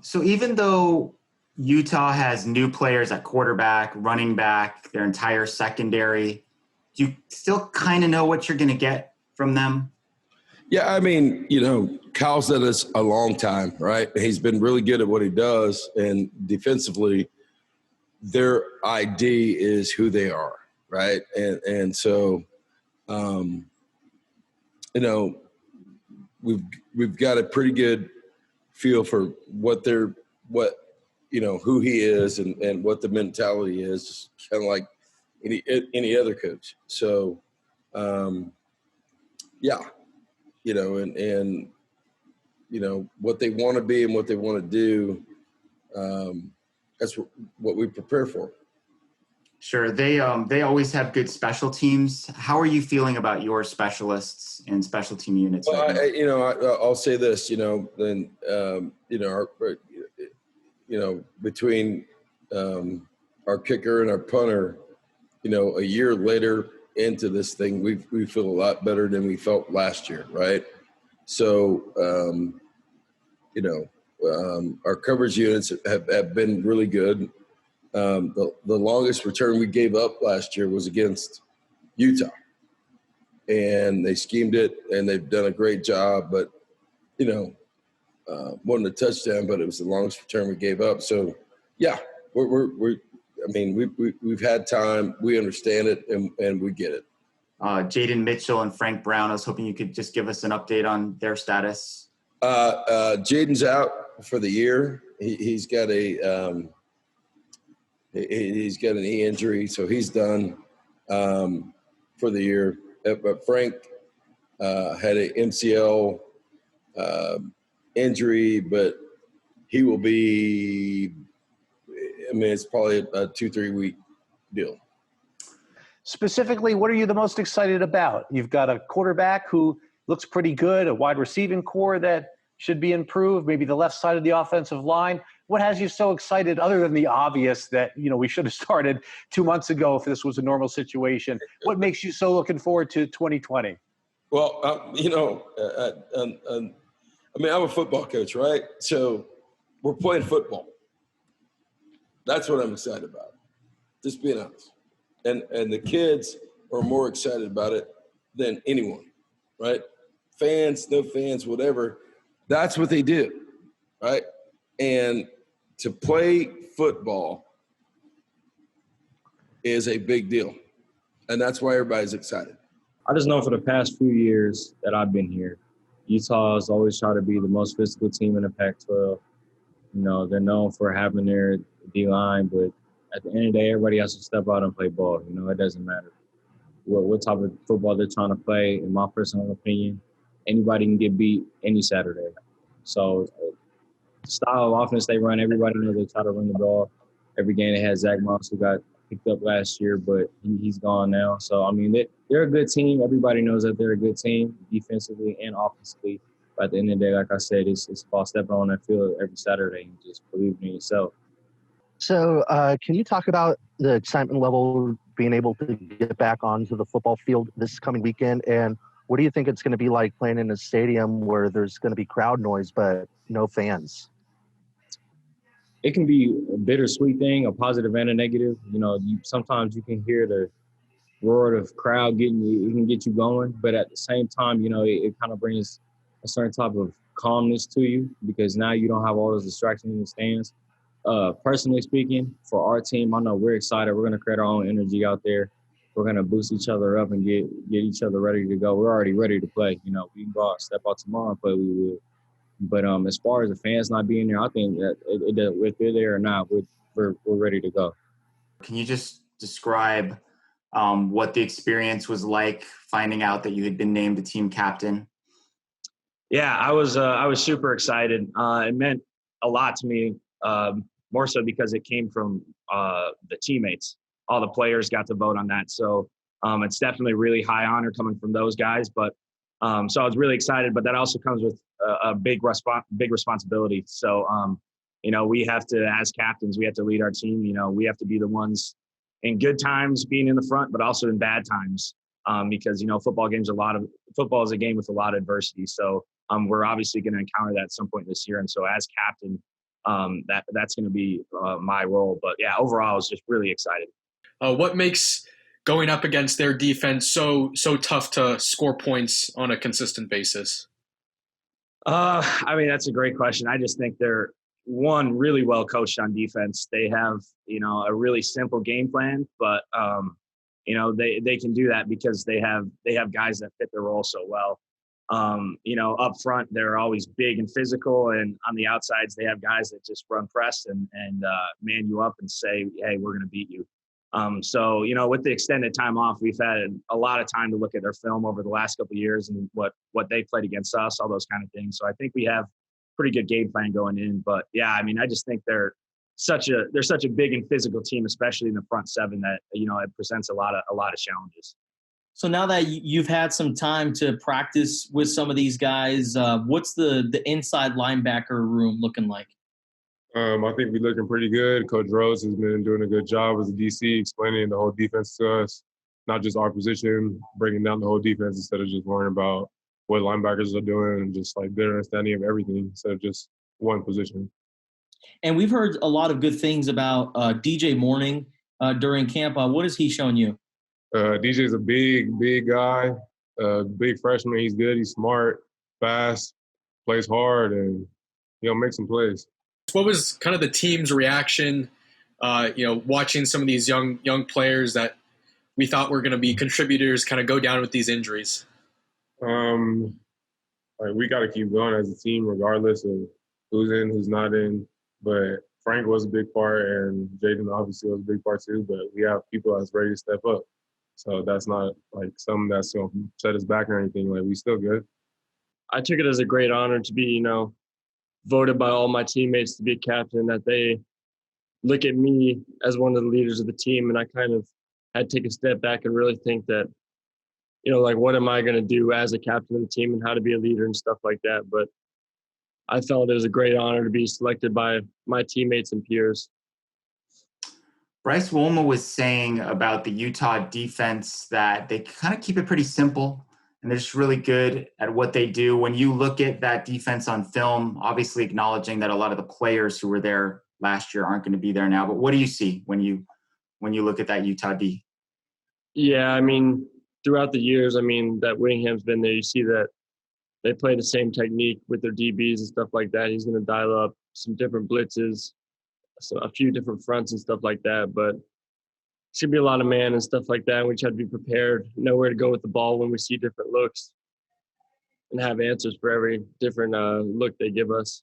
So even though Utah has new players at quarterback, running back, their entire secondary, do you still kind of know what you're going to get from them? Yeah, I mean, Kyle's at us a long time, right? He's been really good at what he does, and defensively, their ID is who they are, right? And so, we've got a pretty good feel for who he is and what the mentality is, kind of like any other coach. So, yeah. And what they want to be and what they want to do, that's what we prepare for. Sure. They always have good special teams. How are you feeling about your specialists and special team units? Well, I'll say this, between our kicker and our punter, a year later into this thing, we feel a lot better than we felt last year, right? So, our coverage units have been really good. The longest return we gave up last year was against Utah, and they schemed it, and they've done a great job. But wasn't a touchdown, but it was the longest return we gave up. So, yeah, we've had time, we understand it, and we get it. Jaden Mitchell and Frank Brown, I was hoping you could just give us an update on their status. Jaden's out for the year. He's got an knee injury, so he's done for the year. But Frank had an MCL injury, but he will be. It's probably a 2-3 week deal. Specifically, what are you the most excited about? You've got a quarterback who looks pretty good, a wide receiving core that should be improved, maybe the left side of the offensive line. What has you so excited, other than the obvious that, we should have started 2 months ago if this was a normal situation? What makes you so looking forward to 2020? Well, I'm a football coach, right? So we're playing football. That's what I'm excited about, just being honest. And the kids are more excited about it than anyone, right? Fans, no fans, whatever. That's what they do, right? And to play football is a big deal. And that's why everybody's excited. I just know for the past few years that I've been here, Utah has always tried to be the most physical team in the Pac-12. They're known for having their D-line, but at the end of the day, everybody has to step out and play ball. It doesn't matter what type of football they're trying to play. In my personal opinion, anybody can get beat any Saturday. So the style of offense they run, everybody knows they try to run the ball. Every game they had Zach Moss, who got picked up last year, but he's gone now. So, they're a good team. Everybody knows that they're a good team, defensively and offensively. But at the end of the day, like I said, it's about stepping on that field every Saturday and just believing in yourself. So can you talk about the excitement level being able to get back onto the football field this coming weekend? And what do you think it's going to be like playing in a stadium where there's going to be crowd noise but no fans? It can be a bittersweet thing, a positive and a negative. Sometimes you can hear the roar of crowd it can get you going. But at the same time, it kind of brings a certain type of calmness to you because now you don't have all those distractions in the stands. Personally speaking, for our team, I know we're excited. We're going to create our own energy out there. We're going to boost each other up and get each other ready to go. We're already ready to play. We can go out, step out tomorrow and play. We will. But as far as the fans not being there, I think that if they're there or not, we're ready to go. Can you just describe what the experience was like finding out that you had been named the team captain? Yeah, I was super excited. It meant a lot to me. More so because it came from the teammates. All the players got to vote on that. So it's definitely a really high honor coming from those guys. But so I was really excited, but that also comes with a big responsibility. So, we have to, as captains, we have to lead our team. We have to be the ones in good times being in the front, but also in bad times because, football is a game with a lot of adversity. So we're obviously going to encounter that at some point this year. And so as captain, that's going to be my role. But yeah, overall, I was just really excited. What makes going up against their defense so tough to score points on a consistent basis? I mean, that's a great question. I just think they're really well coached on defense. They have, a really simple game plan, but they can do that because they have guys that fit their role so well. Up front, they're always big and physical, and on the outsides, they have guys that just run press and man you up and say, hey, we're going to beat you. So, with the extended time off, we've had a lot of time to look at their film over the last couple of years and what they played against us, all those kind of things. So I think we have pretty good game plan going in. But yeah, I mean, I just think they're such a big and physical team, especially in the front seven, that, it presents a lot of challenges. So now that you've had some time to practice with some of these guys, what's the inside linebacker room looking like? I think we're looking pretty good. Coach Rose has been doing a good job as a DC, explaining the whole defense to us, not just our position, breaking down the whole defense instead of just worrying about what linebackers are doing and just like their understanding of everything instead of just one position. And we've heard a lot of good things about DJ Morning during camp. What has he shown you? DJ's a big guy, big freshman. He's good. He's smart, fast, plays hard, and he'll make some plays. What was kind of the team's reaction, watching some of these young players that we thought were going to be contributors kind of go down with these injuries? We got to keep going as a team regardless of who's in, who's not in. But Frank was a big part, and Jaden obviously was a big part too. But we have people that's ready to step up. So that's not like something that's going to set us back or anything. Like, we still good. I took it as a great honor to be, voted by all my teammates to be a captain, that they look at me as one of the leaders of the team. And I kind of had to take a step back and really think that, what am I going to do as a captain of the team and how to be a leader and stuff like that. But I felt it was a great honor to be selected by my teammates and peers. Bryce Wolma was saying about the Utah defense that they kind of keep it pretty simple and they're just really good at what they do. When you look at that defense on film, obviously acknowledging that a lot of the players who were there last year aren't going to be there now, but what do you see when you look at that Utah D? Yeah, I mean, throughout the years, that Whittingham's been there. You see that they play the same technique with their DBs and stuff like that. He's going to dial up some different blitzes, so a few different fronts and stuff like that. But it's going to be a lot of man and stuff like that. And we try to be prepared, know where to go with the ball when we see different looks, and have answers for every different look they give us.